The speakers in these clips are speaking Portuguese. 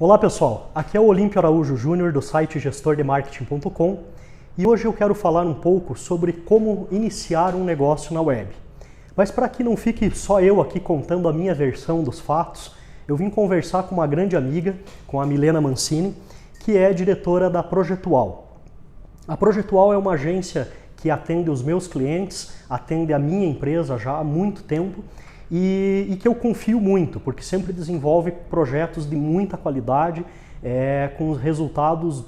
Olá pessoal, aqui é o Olímpio Araújo Júnior do site gestordemarketing.com e hoje eu quero falar um pouco sobre como iniciar um negócio na web. Mas para que não fique só eu aqui contando a minha versão dos fatos, eu vim conversar com uma grande amiga, com a Milena Mancini, que é diretora da Projetual. A Projetual é uma agência que atende os meus clientes, atende a minha empresa já há muito tempo, e que eu confio muito, porque sempre desenvolve projetos de muita qualidade, com resultados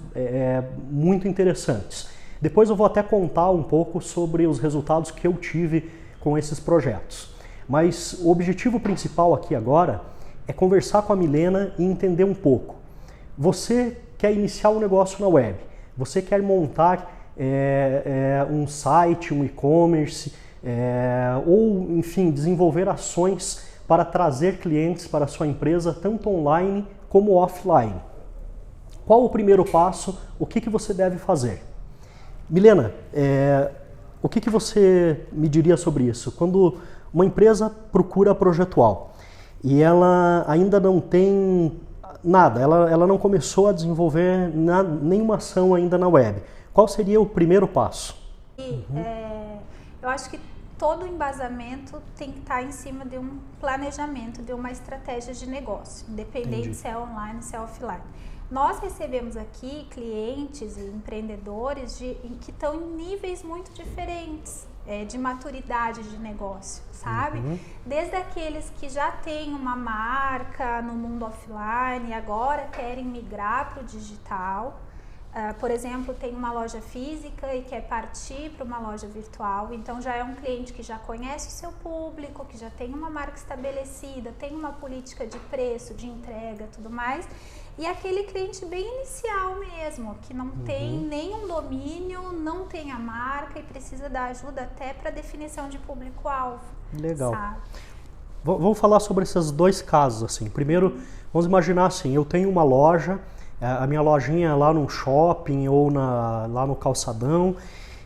muito interessantes. Depois eu vou até contar um pouco sobre os resultados que eu tive com esses projetos. Mas o objetivo principal aqui agora é conversar com a Milena e entender um pouco. Você quer iniciar um negócio na web, você quer montar um site, um e-commerce, ou, enfim, desenvolver ações para trazer clientes para a sua empresa, tanto online como offline. Qual o primeiro passo? O que você deve fazer? Milena, o que você me diria sobre isso? Quando uma empresa procura a Projetual e ela ainda não tem nada, ela não começou a desenvolver nenhuma ação ainda na web, qual seria o primeiro passo? Eu acho que todo embasamento tem que estar em cima de um planejamento, de uma estratégia de negócio, independente se é online ou se é offline. Nós recebemos aqui clientes e empreendedores que estão em níveis muito diferentes de maturidade de negócio, sabe? Desde aqueles que já têm uma marca no mundo offline e agora querem migrar para o digital. Por exemplo, tem uma loja física e quer partir para uma loja virtual, então já é um cliente que já conhece o seu público, que já tem uma marca estabelecida, tem uma política de preço, de entrega, tudo mais. E aquele cliente bem inicial mesmo, que não tem nenhum domínio, não tem a marca e precisa da ajuda até para definição de público-alvo. Legal. Sabe? Vamos falar sobre esses dois casos, assim. Primeiro, vamos imaginar assim, eu tenho uma loja, a minha lojinha é lá no shopping ou lá no calçadão,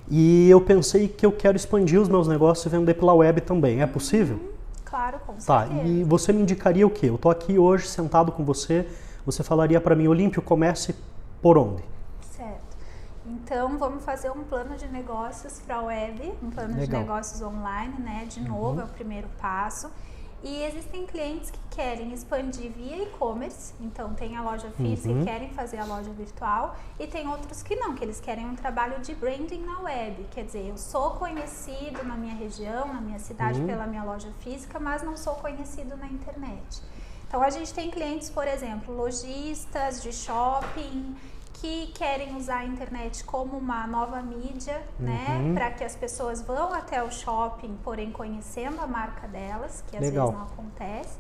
e eu pensei que eu quero expandir os meus negócios e vender pela web também. É possível? Claro, com Tá, certeza. e você me indicaria o quê? Eu tô aqui hoje sentado com você, você falaria para mim, Olímpio, comece por onde? Certo. Então, vamos fazer um plano de negócios para a web, um plano de negócios online, né? De novo, é o primeiro passo. E existem clientes que querem expandir via e-commerce, então tem a loja física e querem fazer a loja virtual, e tem outros que não, que eles querem um trabalho de branding na web, quer dizer, eu sou conhecido na minha região, na minha cidade pela minha loja física, mas não sou conhecido na internet. Então a gente tem clientes, por exemplo, lojistas de shopping, que querem usar a internet como uma nova mídia, né, para que as pessoas vão até o shopping, porém conhecendo a marca delas, que às vezes não acontece,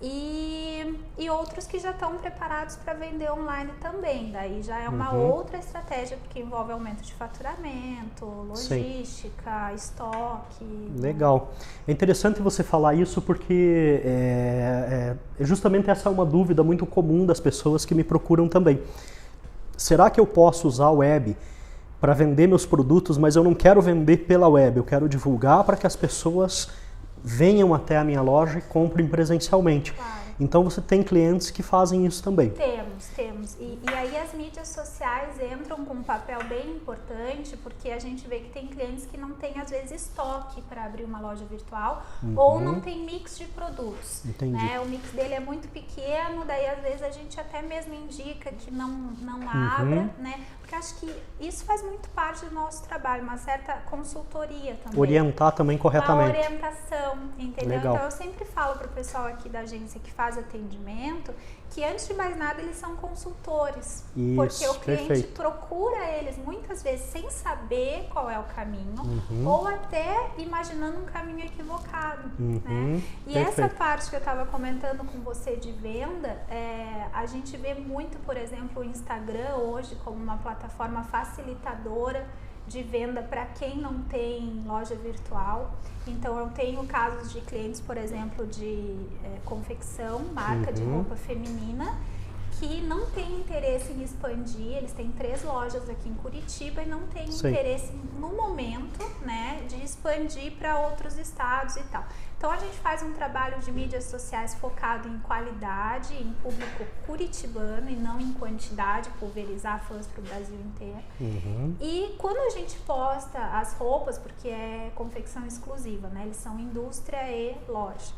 e outros que já estão preparados para vender online também, daí já é uma outra estratégia, porque envolve aumento de faturamento, logística, estoque. Legal. É interessante você falar isso porque justamente essa é uma dúvida muito comum das pessoas que me procuram também. Será que eu posso usar a web para vender meus produtos, mas eu não quero vender pela web, eu quero divulgar para que as pessoas venham até a minha loja e comprem presencialmente. Claro. Então você tem clientes que fazem isso também. Temos. E aí as mídias sociais entram com um papel bem importante, porque a gente vê que tem clientes que não têm, às vezes, estoque para abrir uma loja virtual, ou não tem mix de produtos. Entendi. Né? O mix dele é muito pequeno, daí às vezes a gente até mesmo indica que não abra, né? Porque acho que isso faz muito parte do nosso trabalho, uma certa consultoria também. Orientar também corretamente. Uma orientação, entendeu? Legal. Então eu sempre falo para o pessoal aqui da agência que faz atendimento que antes de mais nada eles são consultores, isso, porque o cliente perfeito. procura eles muitas vezes sem saber qual é o caminho ou até imaginando um caminho equivocado, né? E essa parte que eu estava comentando com você de venda, a gente vê muito, por exemplo, o Instagram hoje como uma plataforma facilitadora de venda para quem não tem loja virtual. Então eu tenho casos de clientes, por exemplo, de confecção, marca de roupa feminina, que não tem interesse em expandir. Eles têm 3 lojas aqui em Curitiba e não tem interesse no momento, né, de expandir para outros estados e tal. Então a gente faz um trabalho de mídias sociais focado em qualidade, em público curitibano e não em quantidade, pulverizar fãs para o Brasil inteiro. E quando a gente posta as roupas, porque é confecção exclusiva, né, eles são indústria e loja.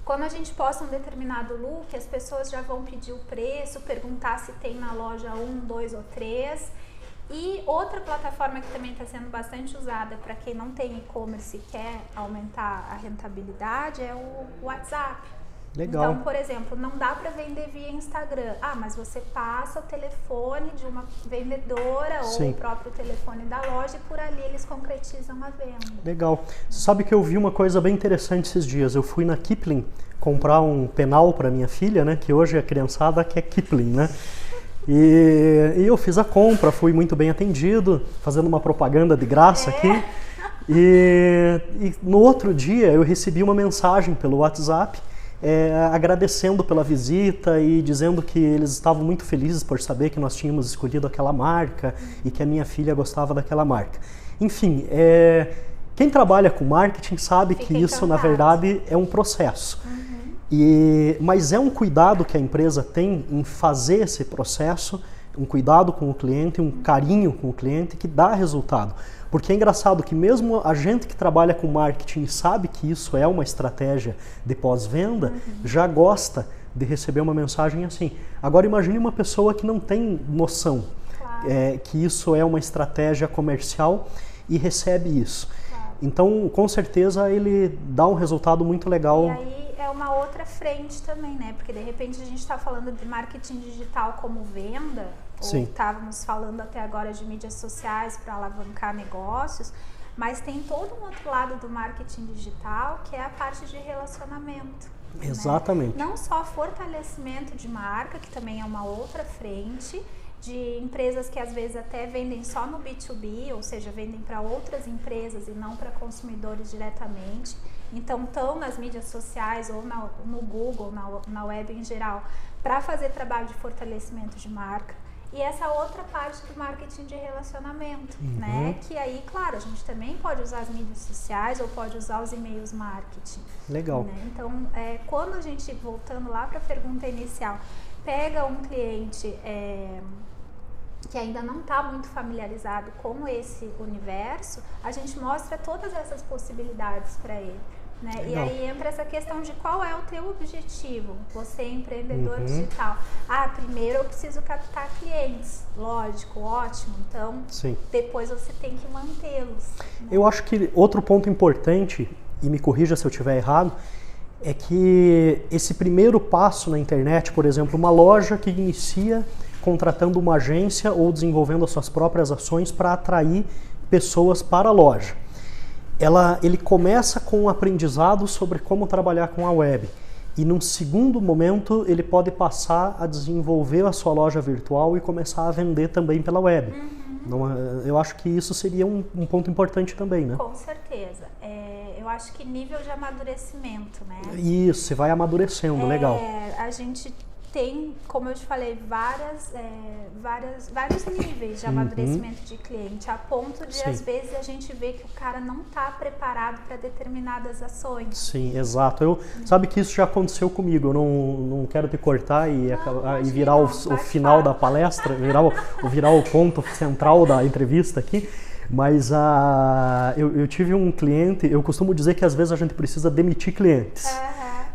Quando a gente posta um determinado look, as pessoas já vão pedir o preço, perguntar se tem na loja 1, 2 ou 3. E outra plataforma que também está sendo bastante usada para quem não tem e-commerce e quer aumentar a rentabilidade é o WhatsApp. Legal. Então, por exemplo, não dá para vender via Instagram. Ah, mas você passa o telefone de uma vendedora ou o próprio telefone da loja e por ali eles concretizam a venda. Legal. Você sabe que eu vi uma coisa bem interessante esses dias. Eu fui na Kipling comprar um penal para minha filha, né? Que hoje a criançada quer Kipling, né? E eu fiz a compra, fui muito bem atendido, fazendo uma propaganda de graça aqui. E no outro dia eu recebi uma mensagem pelo WhatsApp agradecendo pela visita e dizendo que eles estavam muito felizes por saber que nós tínhamos escolhido aquela marca e que a minha filha gostava daquela marca. Enfim, quem trabalha com marketing sabe que isso, na verdade, é um processo. Mas é um cuidado que a empresa tem em fazer esse processo, um cuidado com o cliente, um carinho com o cliente que dá resultado. Porque é engraçado que mesmo a gente que trabalha com marketing sabe que isso é uma estratégia de pós-venda, já gosta de receber uma mensagem assim. Agora imagine uma pessoa que não tem noção que isso é uma estratégia comercial e recebe isso. Então, com certeza, ele dá um resultado muito legal. E aí é uma outra frente também, né? Porque de repente a gente está falando de marketing digital como venda, ou estávamos falando até agora de mídias sociais para alavancar negócios, mas tem todo um outro lado do marketing digital que é a parte de relacionamento. Exatamente. Né? Não só fortalecimento de marca, que também é uma outra frente, de empresas que às vezes até vendem só no B2B, ou seja, vendem para outras empresas e não para consumidores diretamente. Então estão nas mídias sociais ou no Google, na web em geral, para fazer trabalho de fortalecimento de marca. E essa outra parte do marketing de relacionamento, né? Que aí, claro, a gente também pode usar as mídias sociais ou pode usar os e-mails marketing. Legal. Né? Então, quando a gente, voltando lá para a pergunta inicial, pega um cliente que ainda não está muito familiarizado com esse universo, a gente mostra todas essas possibilidades para ele. Né? E aí entra essa questão de qual é o teu objetivo, você é empreendedor digital. Primeiro eu preciso captar clientes, lógico, ótimo, então depois você tem que mantê-los. Né? Eu acho que outro ponto importante, e me corrija se eu estiver errado, é que esse primeiro passo na internet, por exemplo, uma loja que inicia contratando uma agência ou desenvolvendo as suas próprias ações para atrair pessoas para a loja. Ele começa com um aprendizado sobre como trabalhar com a web e num segundo momento ele pode passar a desenvolver a sua loja virtual e começar a vender também pela web. Eu acho que isso seria um ponto importante também, né? Com certeza. Eu acho que nível de amadurecimento, né? Isso, você vai amadurecendo, legal. A gente tem, como eu te falei, vários níveis de amadurecimento de cliente, a ponto de, às vezes, a gente ver que o cara não está preparado para determinadas ações. Sim, exato. Sabe que isso já aconteceu comigo, eu não quero te cortar e virar o final da palestra, virar o ponto central da entrevista aqui, mas eu tive um cliente, eu costumo dizer que às vezes a gente precisa demitir clientes.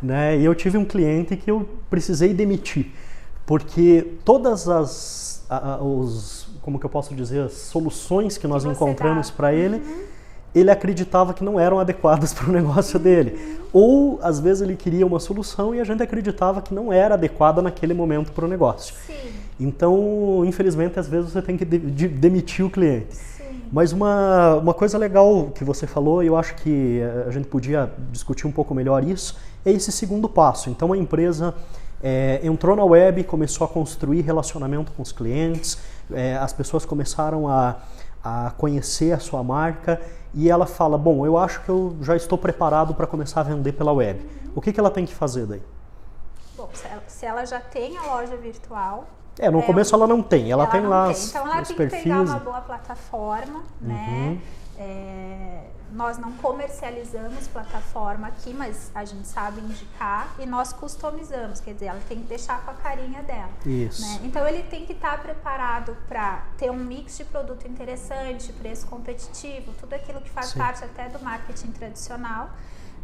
Né? E eu tive um cliente que eu precisei demitir, porque todas como que eu posso dizer, as soluções que nós encontramos para ele acreditava que não eram adequadas para o negócio dele. Ou, às vezes, ele queria uma solução e a gente acreditava que não era adequada naquele momento para o negócio. Então, infelizmente, às vezes você tem que demitir o cliente. Mas uma coisa legal que você falou, e eu acho que a gente podia discutir um pouco melhor isso, é esse segundo passo. Então a empresa entrou na web, começou a construir relacionamento com os clientes, as pessoas começaram a conhecer a sua marca e ela fala, bom, eu acho que eu já estou preparado para começar a vender pela web. O que ela tem que fazer daí? Bom, se ela já tem a loja virtual. No começo ela não tem, ela tem lá então ela tem que pegar uma boa plataforma, né? Nós não comercializamos plataforma aqui, mas a gente sabe indicar e nós customizamos, quer dizer, ela tem que deixar com a carinha dela. Isso. Né? Então ele tem que estar preparado para ter um mix de produto interessante, preço competitivo, tudo aquilo que faz parte até do marketing tradicional.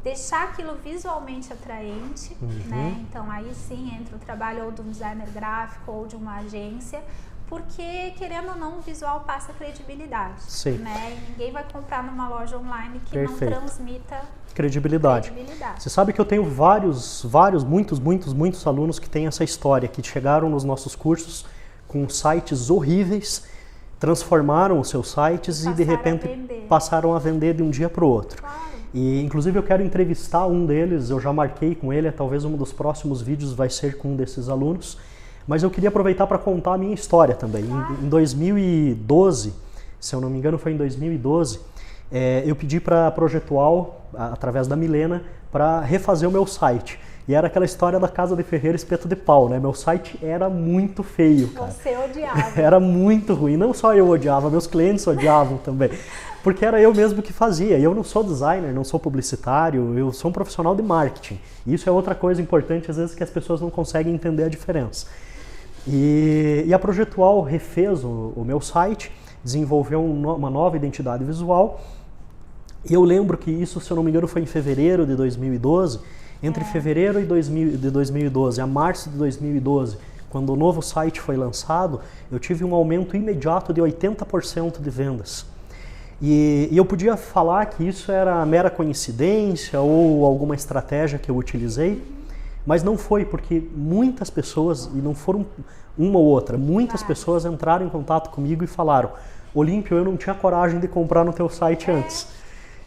Deixar aquilo visualmente atraente, né? Então aí sim entra o trabalho ou de um designer gráfico ou de uma agência, porque querendo ou não o visual passa credibilidade, né? E ninguém vai comprar numa loja online que não transmita credibilidade. Você sabe que eu tenho muitos alunos que têm essa história, que chegaram nos nossos cursos com sites horríveis, transformaram os seus sites e de repente passaram a vender de um dia para o outro. Claro. E inclusive eu quero entrevistar um deles, eu já marquei com ele, talvez um dos próximos vídeos vai ser com um desses alunos, mas eu queria aproveitar para contar a minha história também. Em 2012, se eu não me engano foi em 2012, eu pedi para a Projetual, através da Milena, para refazer o meu site. E era aquela história da Casa de Ferreiro Espeto de Pau, né? Meu site era muito feio, cara. Você odiava. Era muito ruim. Não só eu odiava, meus clientes odiavam também. Porque era eu mesmo que fazia. E eu não sou designer, não sou publicitário, eu sou um profissional de marketing. E isso é outra coisa importante, às vezes, que as pessoas não conseguem entender a diferença. E a Projetual refez o meu site, desenvolveu uma nova identidade visual. E eu lembro que isso, se eu não me engano, foi em fevereiro de 2012. Entre fevereiro de 2012 a março de 2012, quando o novo site foi lançado, eu tive um aumento imediato de 80% de vendas. E eu podia falar que isso era mera coincidência ou alguma estratégia que eu utilizei, mas não foi, porque muitas pessoas, e não foram uma ou outra, muitas pessoas entraram em contato comigo e falaram: Olímpio, eu não tinha coragem de comprar no teu site antes.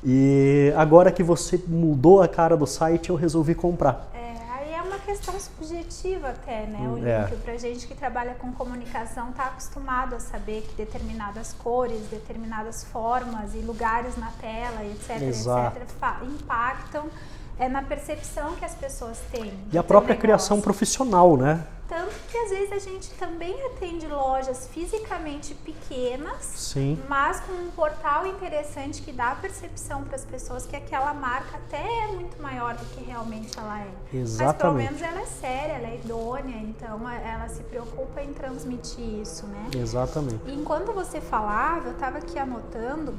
E agora que você mudou a cara do site, eu resolvi comprar. Aí é uma questão subjetiva até, né, Olímpio? Pra gente que trabalha com comunicação, tá acostumado a saber que determinadas cores, determinadas formas e lugares na tela, etc, impactam na percepção que as pessoas têm. E a própria criação profissional, né? Tanto que às vezes a gente também atende lojas fisicamente pequenas, mas com um portal interessante que dá a percepção para as pessoas que aquela marca até é muito maior do que realmente ela é. Exatamente. Mas pelo menos ela é séria, ela é idônea, então ela se preocupa em transmitir isso, né? Exatamente. E enquanto você falava, eu estava aqui anotando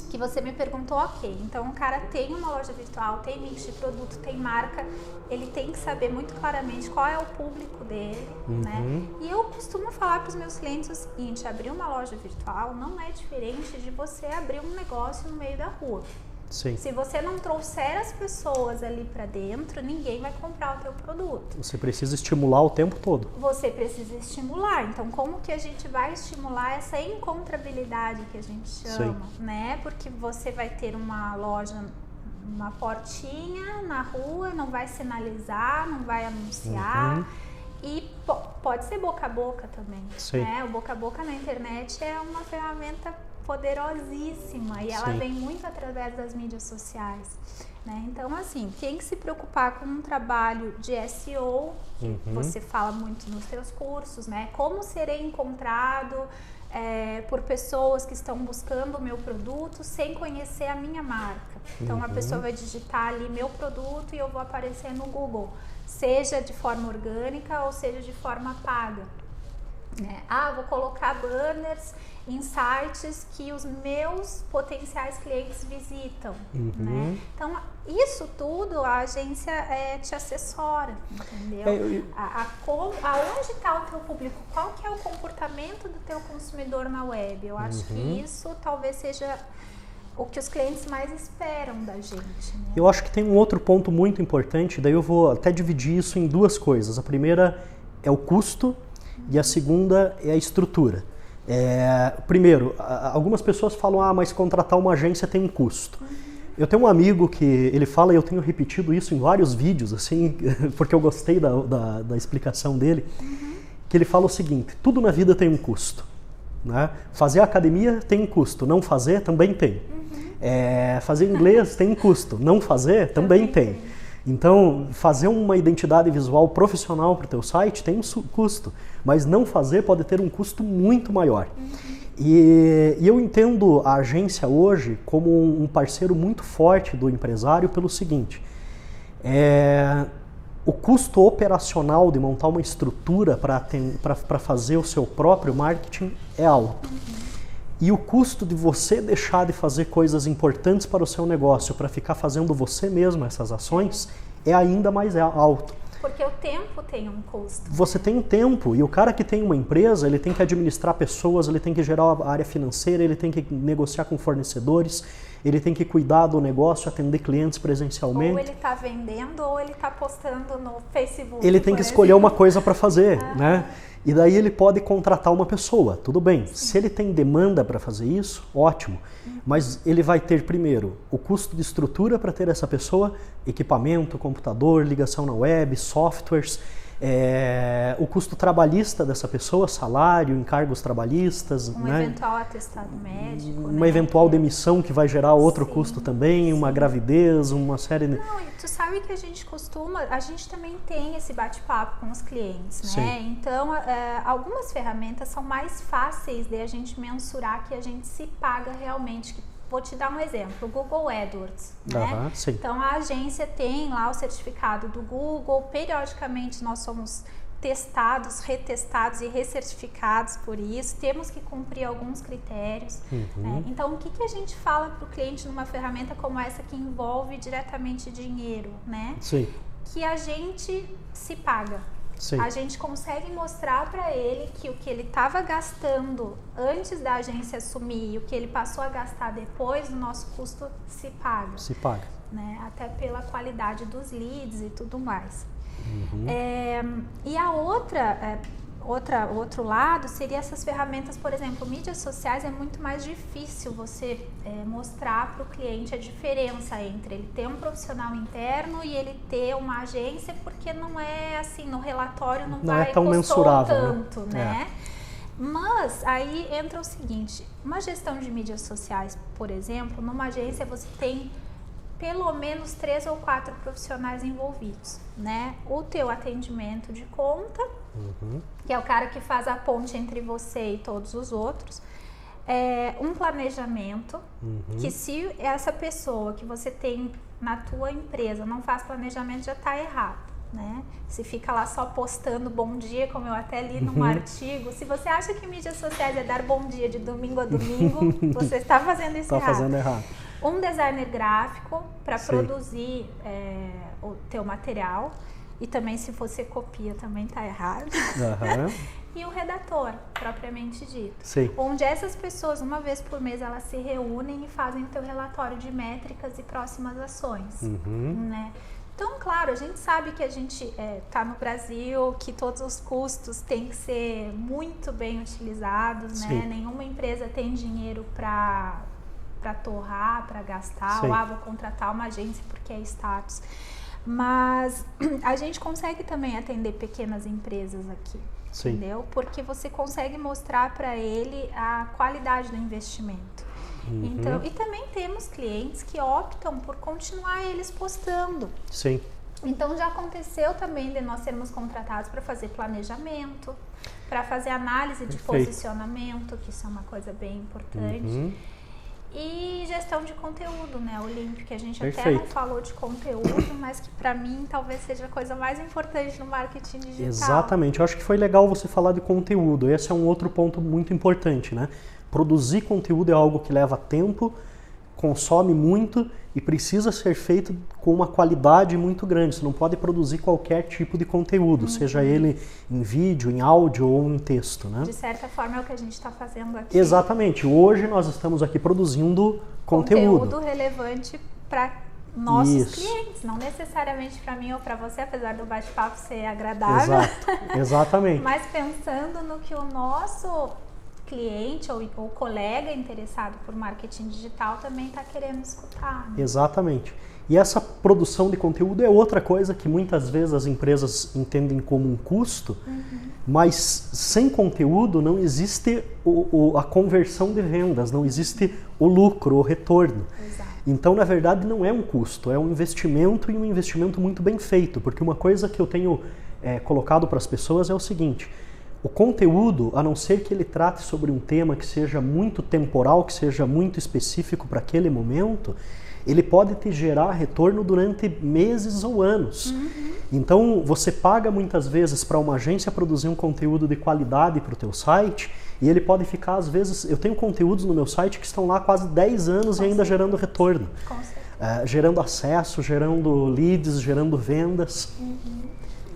que você me perguntou, ok, então o cara tem uma loja virtual, tem mix de produto, tem marca, ele tem que saber muito claramente qual é o público dele, né? E eu costumo falar para os meus clientes o seguinte: abrir uma loja virtual não é diferente de você abrir um negócio no meio da rua. Se você não trouxer as pessoas ali para dentro, ninguém vai comprar o teu produto. Você precisa estimular o tempo todo. Você precisa estimular. Então, como que a gente vai estimular essa encontrabilidade que a gente chama, né? Porque você vai ter uma loja, uma portinha na rua, não vai sinalizar, não vai anunciar. E pode ser boca a boca também, né? O boca a boca na internet é uma ferramenta poderosíssima e ela vem muito através das mídias sociais, né? Então, assim, tem que se preocupar com um trabalho de SEO, que você fala muito nos seus cursos, né? Como serei encontrado por pessoas que estão buscando o meu produto sem conhecer a minha marca. Então, a pessoa vai digitar ali meu produto e eu vou aparecer no Google, seja de forma orgânica ou seja de forma paga. Vou colocar banners em sites que os meus potenciais clientes visitam, né? Então, isso tudo a agência te assessora, entendeu? Aonde está o teu público? Qual que é o comportamento do teu consumidor na web? Eu acho que isso talvez seja o que os clientes mais esperam da gente, né? Eu acho que tem um outro ponto muito importante, daí eu vou até dividir isso em duas coisas. A primeira é o custo e a segunda é a estrutura. Primeiro, algumas pessoas falam, mas contratar uma agência tem um custo. Eu tenho um amigo que ele fala, e eu tenho repetido isso em vários vídeos, assim, porque eu gostei da explicação dele, que ele fala o seguinte: tudo na vida tem um custo, né? Fazer academia tem um custo, não fazer também tem. Fazer inglês tem um custo, não fazer também tem. Então, fazer uma identidade visual profissional para o teu site tem um custo, mas não fazer pode ter um custo muito maior. E eu entendo a agência hoje como um parceiro muito forte do empresário pelo seguinte, o custo operacional de montar uma estrutura para fazer o seu próprio marketing é alto. E o custo de você deixar de fazer coisas importantes para o seu negócio para ficar fazendo você mesmo essas ações é ainda mais alto. Porque o tempo tem um custo. Você tem um tempo, e o cara que tem uma empresa, ele tem que administrar pessoas, ele tem que gerar a área financeira, ele tem que negociar com fornecedores, ele tem que cuidar do negócio, atender clientes presencialmente. Ou ele está vendendo, ou ele está postando no Facebook. Ele tem que escolher uma coisa para fazer, né? E daí ele pode contratar uma pessoa, tudo bem. Sim. Se ele tem demanda para fazer isso, ótimo. Mas ele vai ter primeiro o custo de estrutura para ter essa pessoa, equipamento, computador, ligação na web, softwares, o custo trabalhista dessa pessoa, salário, encargos trabalhistas. Um eventual atestado médico. Uma eventual demissão que vai gerar outro custo também, uma gravidez, uma série de... Não, e tu sabe que a gente também tem esse bate-papo com os clientes, né? Sim. Então, algumas ferramentas são mais fáceis de a gente mensurar que a gente se paga realmente. Vou te dar um exemplo, o Google AdWords, né? Sim. Então, a agência tem lá o certificado do Google, periodicamente nós somos testados, retestados e recertificados por isso, temos que cumprir alguns critérios. Né? Então, o que a gente fala para o cliente numa ferramenta como essa que envolve diretamente dinheiro, né? Sim. Que a gente se paga. Sim. A gente consegue mostrar para ele que o que ele estava gastando antes da agência assumir e o que ele passou a gastar depois, o nosso custo se paga. Se paga. Né? Até pela qualidade dos leads e tudo mais. E a outro lado seria essas ferramentas, por exemplo, mídias sociais. É muito mais difícil você mostrar para o cliente a diferença entre ele ter um profissional interno e ele ter uma agência, porque não é assim, no relatório não vai é tão mensurável, tanto, né? Mas aí entra o seguinte, uma gestão de mídias sociais, por exemplo, numa agência você tem pelo menos 3 ou 4 profissionais envolvidos, né? O teu atendimento de conta, que é o cara que faz a ponte entre você e todos os outros, um planejamento, que se essa pessoa que você tem na tua empresa não faz planejamento, já está errado, né? Se fica lá só postando bom dia, como eu até li num artigo, se você acha que mídias sociais é dar bom dia de domingo a domingo, você está fazendo isso errado. Está fazendo errado. Um designer gráfico para produzir o teu material, e também se você copia também está errado. E o redator, propriamente dito. Sim. Onde essas pessoas, uma vez por mês, elas se reúnem e fazem o teu relatório de métricas e próximas ações. Né? Então, claro, a gente sabe que a gente está no Brasil, que todos os custos têm que ser muito bem utilizados, né? Nenhuma empresa tem dinheiro para torrar, para gastar, ou vou contratar uma agência porque é status. Mas a gente consegue também atender pequenas empresas aqui, entendeu? Porque você consegue mostrar para ele a qualidade do investimento. Então, e também temos clientes que optam por continuar eles postando. Sim. Então já aconteceu também de nós sermos contratados para fazer planejamento, para fazer análise de posicionamento, que isso é uma coisa bem importante. E gestão de conteúdo, né, Olímpio, que a gente até não falou de conteúdo, mas que para mim talvez seja a coisa mais importante no marketing digital. Exatamente, eu acho que foi legal você falar de conteúdo, esse é um outro ponto muito importante, né? Produzir conteúdo é algo que leva tempo, consome muito e precisa ser feito com uma qualidade muito grande. Você não pode produzir qualquer tipo de conteúdo, seja ele em vídeo, em áudio ou em texto, né? De certa forma é o que a gente está fazendo aqui. Exatamente. Hoje nós estamos aqui produzindo conteúdo relevante para nossos clientes, não necessariamente para mim ou para você, apesar do bate-papo ser agradável. Exato. Exatamente. Mas pensando no que o nosso cliente ou colega interessado por marketing digital também está querendo escutar. Né? Exatamente. E essa produção de conteúdo é outra coisa que muitas vezes as empresas entendem como um custo, mas sem conteúdo não existe a conversão de vendas, não existe o lucro, o retorno. Exato. Então, na verdade, não é um custo, é um investimento, e um investimento muito bem feito, porque uma coisa que eu tenho colocado para as pessoas é o seguinte: o conteúdo, a não ser que ele trate sobre um tema que seja muito temporal, que seja muito específico para aquele momento, ele pode te gerar retorno durante meses ou anos. Então, você paga muitas vezes para uma agência produzir um conteúdo de qualidade para o teu site, e ele pode ficar, às vezes, eu tenho conteúdos no meu site que estão lá há quase 10 anos e ainda gerando retorno. Gerando acesso, gerando leads, gerando vendas.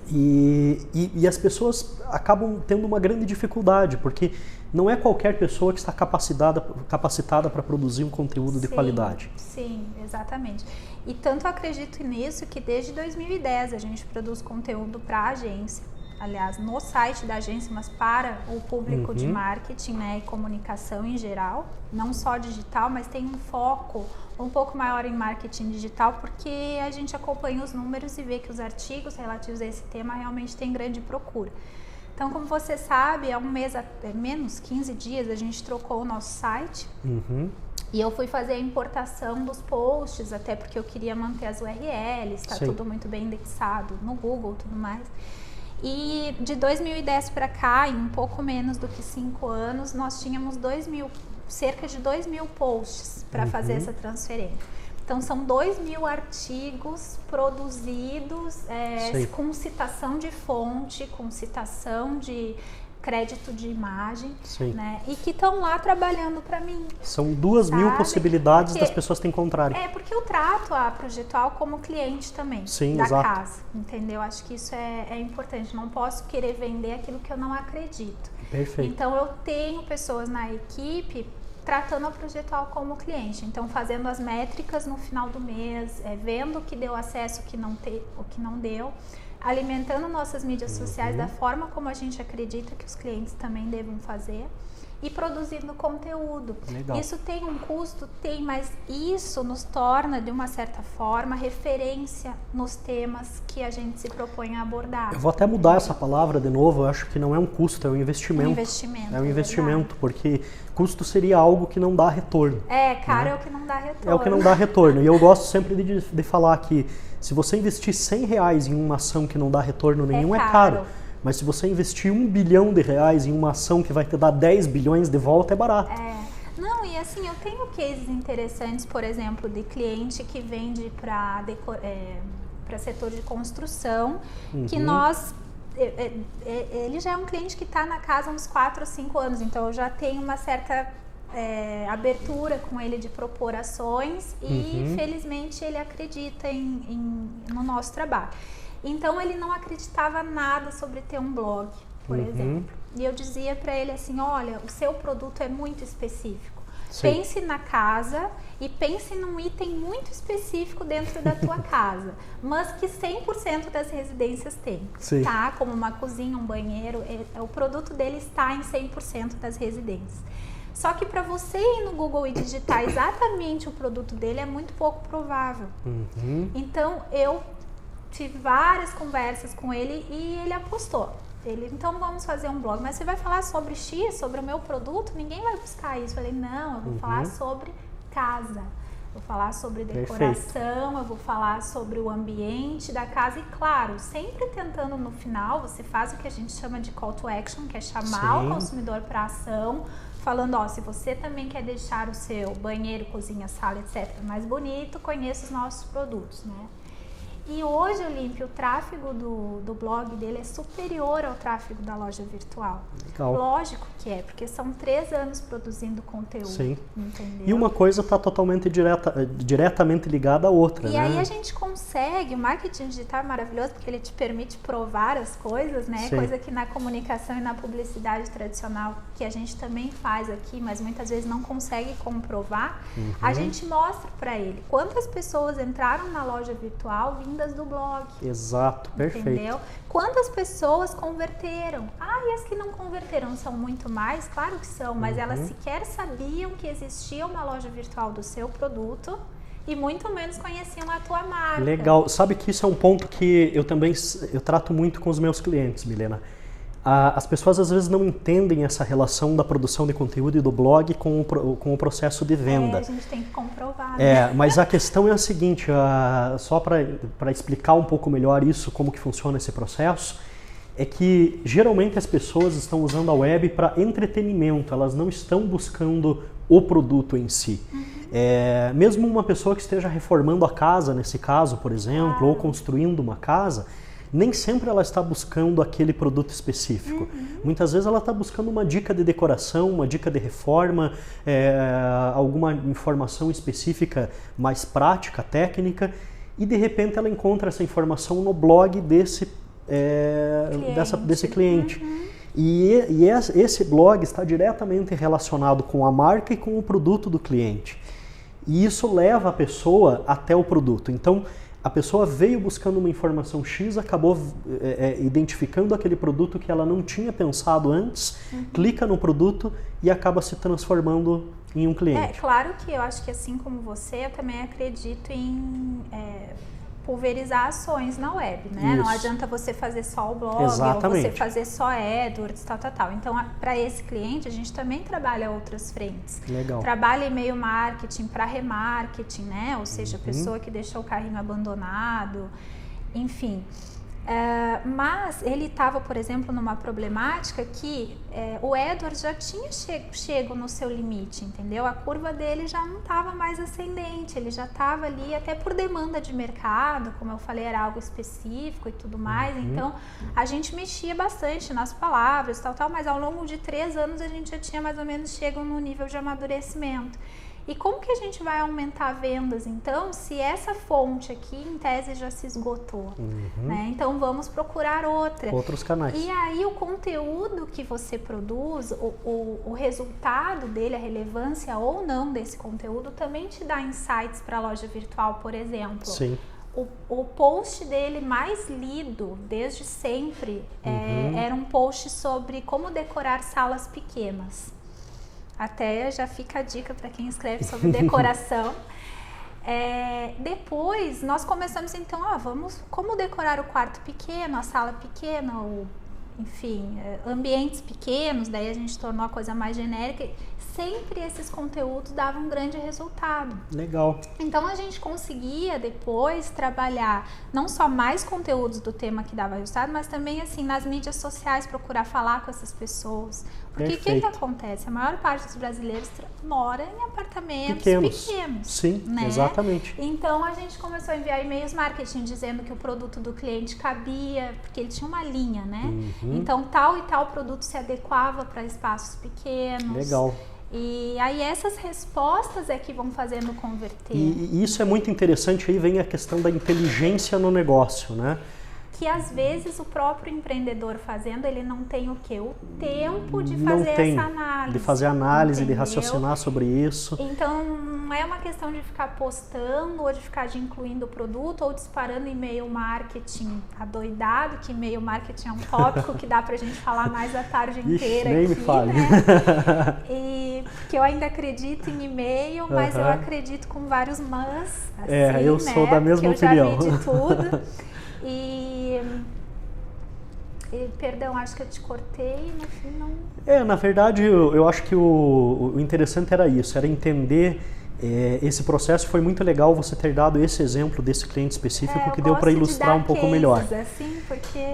E as pessoas acabam tendo uma grande dificuldade, porque não é qualquer pessoa que está capacitada para produzir um conteúdo de qualidade. Sim, exatamente. E tanto acredito nisso que desde 2010 a gente produz conteúdo para a agência, aliás, no site da agência, mas para o público de marketing, né, e comunicação em geral, não só digital, mas tem um foco um pouco maior em marketing digital, porque a gente acompanha os números e vê que os artigos relativos a esse tema realmente têm grande procura. Então, como você sabe, há um mês, menos 15 dias, a gente trocou o nosso site e eu fui fazer a importação dos posts, até porque eu queria manter as URLs, está tudo muito bem indexado no Google e tudo mais. E de 2010 para cá, em um pouco menos do que 5 anos, nós tínhamos cerca de 2.000 posts para fazer essa transferência. Então, são 2.000 artigos produzidos com citação de fonte, com citação de crédito de imagem, né? E que estão lá trabalhando para mim. São 2.000 possibilidades das pessoas te encontrarem. Porque eu trato a Projetual como cliente também da casa, entendeu? Acho que isso é importante. Não posso querer vender aquilo que eu não acredito. Perfeito. Então, eu tenho pessoas na equipe tratando a Projetual como cliente, então fazendo as métricas no final do mês, vendo o que deu acesso, o que não deu, alimentando nossas mídias sociais da forma como a gente acredita que os clientes também devem fazer e produzindo conteúdo. Legal. Isso tem um custo? Tem, mas isso nos torna, de uma certa forma, referência nos temas que a gente se propõe a abordar. Eu vou até mudar essa palavra de novo, eu acho que não é um custo, é um investimento. É um investimento, porque custo seria algo que não dá retorno. Caro, né? É o que não dá retorno. É o que não dá retorno. E eu gosto sempre de falar que se você investir R$100 em uma ação que não dá retorno nenhum, é caro. Mas se você investir R$1 bilhão em uma ação que vai te dar 10 bilhões de volta, é barato. Não, e assim, eu tenho cases interessantes, por exemplo, de cliente que vende para setor de construção, que ele já é um cliente que está na casa há uns 4 ou 5 anos, então eu já tenho uma certa abertura com ele de propor ações e felizmente ele acredita no nosso trabalho. Então ele não acreditava nada sobre ter um blog, por exemplo. E eu dizia para ele assim, olha, o seu produto é muito específico. Pense na casa e pense num item muito específico dentro da tua casa, mas que 100% das residências têm, tá? Como uma cozinha, um banheiro, o produto dele está em 100% das residências. Só que para você ir no Google e digitar exatamente o produto dele é muito pouco provável. Então eu tive várias conversas com ele e ele apostou. Então vamos fazer um blog, mas você vai falar sobre X, sobre o meu produto? Ninguém vai buscar isso. Eu falei, não, eu vou falar sobre casa, vou falar sobre decoração, eu vou falar sobre o ambiente da casa e, claro, sempre tentando no final, você faz o que a gente chama de call to action, que é chamar o consumidor para ação, falando, se você também quer deixar o seu banheiro, cozinha, sala, etc. mais bonito, conheça os nossos produtos, né? E hoje, Olímpio, o tráfego do blog dele é superior ao tráfego da loja virtual. Legal. Lógico que é, porque são 3 anos produzindo conteúdo. Sim. Entendeu? E uma coisa está totalmente diretamente ligada à outra. E aí a gente consegue, o marketing digital é maravilhoso porque ele te permite provar as coisas, né? Coisa que na comunicação e na publicidade tradicional, que a gente também faz aqui, mas muitas vezes não consegue comprovar, a gente mostra para ele quantas pessoas entraram na loja virtual vindas do blog. Exato, perfeito. Entendeu? Quantas pessoas converteram? E as que não converteram são muito mais? Claro que são, mas elas sequer sabiam que existia uma loja virtual do seu produto e muito menos conheciam a tua marca. Legal. Sabe que isso é um ponto que eu trato muito com os meus clientes, Milena. As pessoas às vezes não entendem essa relação da produção de conteúdo e do blog com o processo de venda. A gente tem que comprovar. Né? Mas a questão é a seguinte, só para explicar um pouco melhor isso, como que funciona esse processo, é que geralmente as pessoas estão usando a web para entretenimento, elas não estão buscando o produto em si. Mesmo uma pessoa que esteja reformando a casa, nesse caso, por exemplo, ou construindo uma casa, nem sempre ela está buscando aquele produto específico. Muitas vezes ela está buscando uma dica de decoração, uma dica de reforma, alguma informação específica mais prática, técnica, e de repente ela encontra essa informação no blog desse cliente. E esse blog está diretamente relacionado com a marca e com o produto do cliente. E isso leva a pessoa até o produto. Então, a pessoa veio buscando uma informação X, acabou identificando aquele produto que ela não tinha pensado antes, clica no produto e acaba se transformando em um cliente. Claro que eu acho que assim como você, eu também acredito em pulverizar ações na web, né? Isso. Não adianta você fazer só o blog, Exatamente. ou você fazer só AdWords, tal. Então, para esse cliente, a gente também trabalha outras frentes. Legal. Trabalha e-mail marketing para remarketing, né? Ou seja, a pessoa que deixou o carrinho abandonado, enfim. Mas ele estava, por exemplo, numa problemática que o AdWords já tinha chego no seu limite, entendeu? A curva dele já não estava mais ascendente, ele já estava ali até por demanda de mercado, como eu falei, era algo específico e tudo mais. Então, a gente mexia bastante nas palavras, tal, mas ao longo de 3 anos a gente já tinha mais ou menos chegado no nível de amadurecimento. E como que a gente vai aumentar vendas, então, se essa fonte aqui, em tese, já se esgotou? Né? Então, vamos procurar outra. Outros canais. E aí, o conteúdo que você produz, o resultado dele, a relevância ou não desse conteúdo, também te dá insights para a loja virtual, por exemplo. Sim. O post dele mais lido, desde sempre, era um post sobre como decorar salas pequenas. Até já fica a dica para quem escreve sobre decoração. Depois nós começamos então, como decorar o quarto pequeno, a sala pequena, enfim, ambientes pequenos, daí a gente tornou a coisa mais genérica. Sempre esses conteúdos davam um grande resultado. Legal. Então a gente conseguia depois trabalhar não só mais conteúdos do tema que dava resultado, mas também assim nas mídias sociais procurar falar com essas pessoas. Porque o que acontece? A maior parte dos brasileiros mora em apartamentos pequenos. Sim, né? Exatamente. Então a gente começou a enviar e-mails marketing dizendo que o produto do cliente cabia, porque ele tinha uma linha, né? Então tal e tal produto se adequava para espaços pequenos. Legal. E aí essas respostas é que vão fazendo converter. E isso é muito interessante, aí vem a questão da inteligência no negócio, né? Que às vezes o próprio empreendedor fazendo, ele não tem o quê? O tempo de fazer essa análise. De fazer análise, entendeu? De raciocinar sobre isso. Então não é uma questão de ficar postando ou de ficar incluindo o produto ou disparando e-mail marketing adoidado, que e-mail marketing é um tópico que dá pra gente falar mais a tarde inteira. Nem aqui, me fale. Né? E que eu ainda acredito em e-mail, mas eu acredito com vários mas. Assim, eu sou da mesma opinião. Eu já vi de tudo. E perdão, acho que eu te cortei, no fim não... Na verdade, eu acho que o interessante era isso, era entender esse processo. Foi muito legal você ter dado esse exemplo desse cliente específico que deu para ilustrar um pouco melhor. Assim, porque...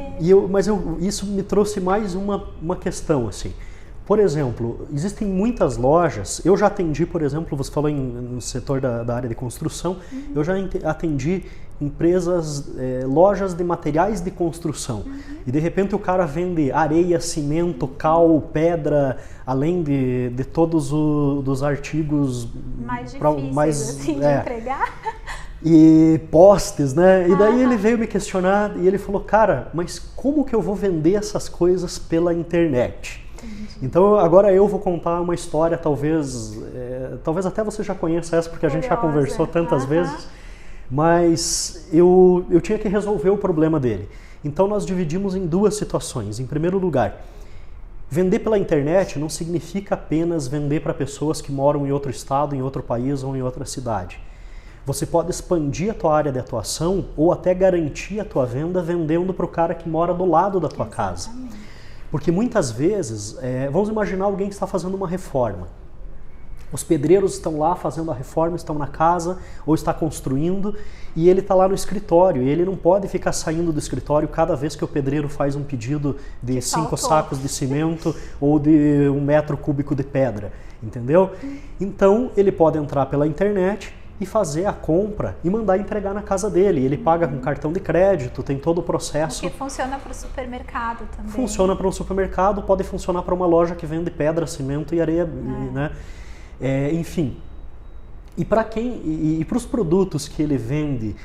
Isso me trouxe mais uma questão, assim. Por exemplo, existem muitas lojas, eu já atendi, por exemplo, você falou no setor da área de construção, eu já atendi empresas, lojas de materiais de construção. E de repente o cara vende areia, cimento, cal, pedra, além de todos os artigos mais difíceis assim, de entregar. E postes, né? E daí ele veio me questionar e ele falou, cara, mas como que eu vou vender essas coisas pela internet? Então agora eu vou contar uma história, talvez até você já conheça essa, porque a gente já conversou tantas vezes, mas eu tinha que resolver o problema dele. Então nós dividimos em 2 situações. Em primeiro lugar, vender pela internet não significa apenas vender para pessoas que moram em outro estado, em outro país ou em outra cidade. Você pode expandir a tua área de atuação ou até garantir a tua venda vendendo para o cara que mora do lado da tua casa. Porque muitas vezes, vamos imaginar alguém que está fazendo uma reforma. Os pedreiros estão lá fazendo a reforma, estão na casa ou está construindo e ele está lá no escritório. E ele não pode ficar saindo do escritório cada vez que o pedreiro faz um pedido de 5 sacos de cimento ou de 1 metro cúbico de pedra, entendeu? Então ele pode entrar pela internet e fazer a compra e mandar entregar na casa dele. Ele paga com cartão de crédito, tem todo o processo. Porque funciona para o supermercado também. Funciona para um supermercado, pode funcionar para uma loja que vende pedra, cimento e areia, né? Enfim. E para os produtos que ele vende,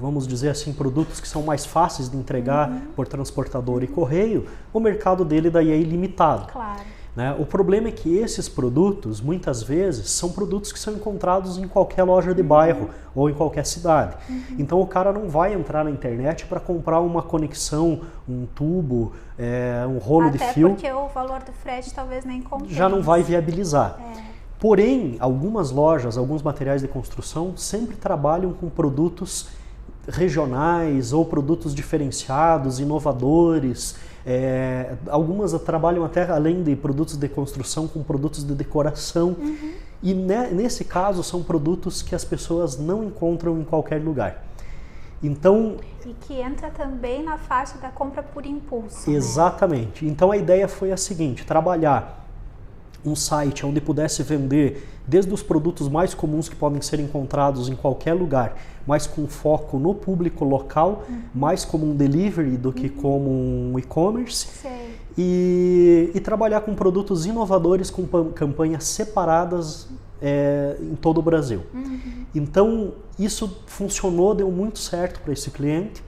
vamos dizer assim, produtos que são mais fáceis de entregar por transportador e correio, o mercado dele daí é ilimitado. Claro. Né? O problema é que esses produtos, muitas vezes, são produtos que são encontrados em qualquer loja de bairro ou em qualquer cidade. Então o cara não vai entrar na internet para comprar uma conexão, um tubo, um rolo de fio. Até porque o valor do frete talvez nem compense. Já não vai viabilizar. Porém, algumas lojas, alguns materiais de construção sempre trabalham com produtos regionais ou produtos diferenciados, inovadores. Algumas trabalham até além de produtos de construção com produtos de decoração e nesse caso são produtos que as pessoas não encontram em qualquer lugar. Então, e que entra também na faixa da compra por impulso. Exatamente. Né? Então a ideia foi a seguinte, trabalhar um site onde pudesse vender desde os produtos mais comuns que podem ser encontrados em qualquer lugar, mas com foco no público local, mais como um delivery do que como um e-commerce, e trabalhar com produtos inovadores com campanhas separadas em todo o Brasil. Então isso funcionou, deu muito certo para esse cliente.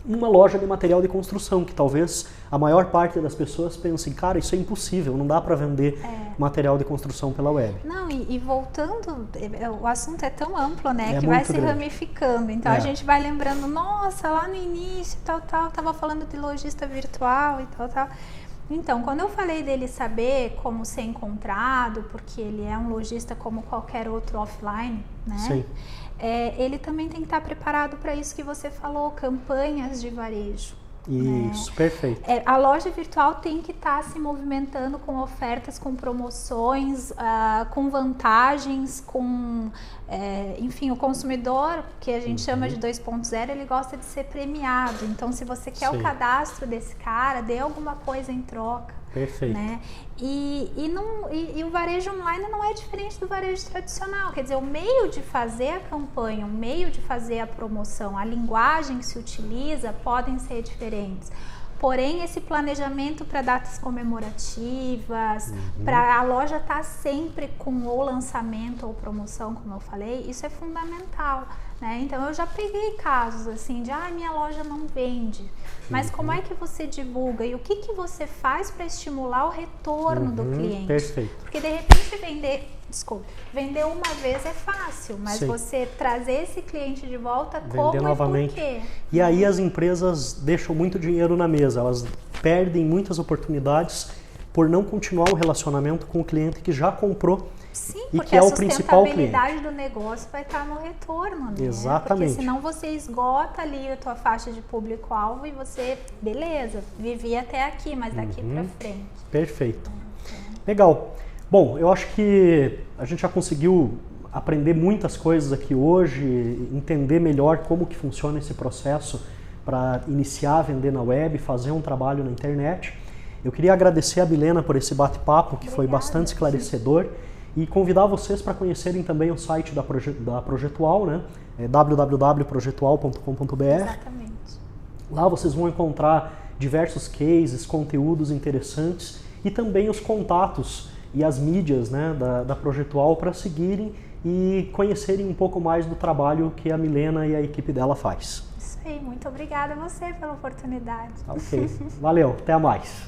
Uma loja de material de construção, que talvez a maior parte das pessoas pensem, cara, isso é impossível, não dá para vender material de construção pela web. Não, e voltando, o assunto é tão amplo, né, que vai se ramificando. Então a gente vai lembrando, nossa, lá no início, tava falando de lojista virtual e tal. Então, quando eu falei dele saber como ser encontrado, porque ele é um lojista como qualquer outro offline, né? Sim. Ele também tem que estar preparado para isso que você falou, campanhas de varejo. Isso, perfeito. A loja virtual tem que estar se movimentando com ofertas, com promoções, com vantagens, enfim, o consumidor, que a gente chama de 2.0, ele gosta de ser premiado. Então, se você quer o cadastro desse cara, dê alguma coisa em troca. Perfeito. Né? E o varejo online não é diferente do varejo tradicional, quer dizer, o meio de fazer a campanha, o meio de fazer a promoção, a linguagem que se utiliza podem ser diferentes. Porém, esse planejamento para datas comemorativas, para a loja estar sempre com o lançamento ou promoção, como eu falei, isso é fundamental. Né? Então eu já peguei casos assim de minha loja não vende, mas como é que você divulga e o que você faz para estimular o retorno do cliente? Perfeito. Porque de repente vender uma vez é fácil, mas você trazer esse cliente de volta, como novamente. E por quê? E aí as empresas deixam muito dinheiro na mesa, elas perdem muitas oportunidades por não continuar o relacionamento com o cliente que já comprou. Sim, e porque que é o principal cliente. A sustentabilidade do negócio vai estar no retorno, né? Exatamente. Porque senão você esgota ali a tua faixa de público-alvo e você, beleza, vivi até aqui, mas daqui para frente. Perfeito. Legal. Bom, eu acho que a gente já conseguiu aprender muitas coisas aqui hoje, entender melhor como que funciona esse processo para iniciar a vender na web, fazer um trabalho na internet. Eu queria agradecer a Milena por esse bate-papo, que foi bastante esclarecedor. E convidar vocês para conhecerem também o site da Projetual, né? www.projetual.com.br. Exatamente. Lá vocês vão encontrar diversos cases, conteúdos interessantes e também os contatos e as mídias, né, da Projetual para seguirem e conhecerem um pouco mais do trabalho que a Milena e a equipe dela faz. Isso aí, muito obrigada a você pela oportunidade. Ok, valeu, até mais.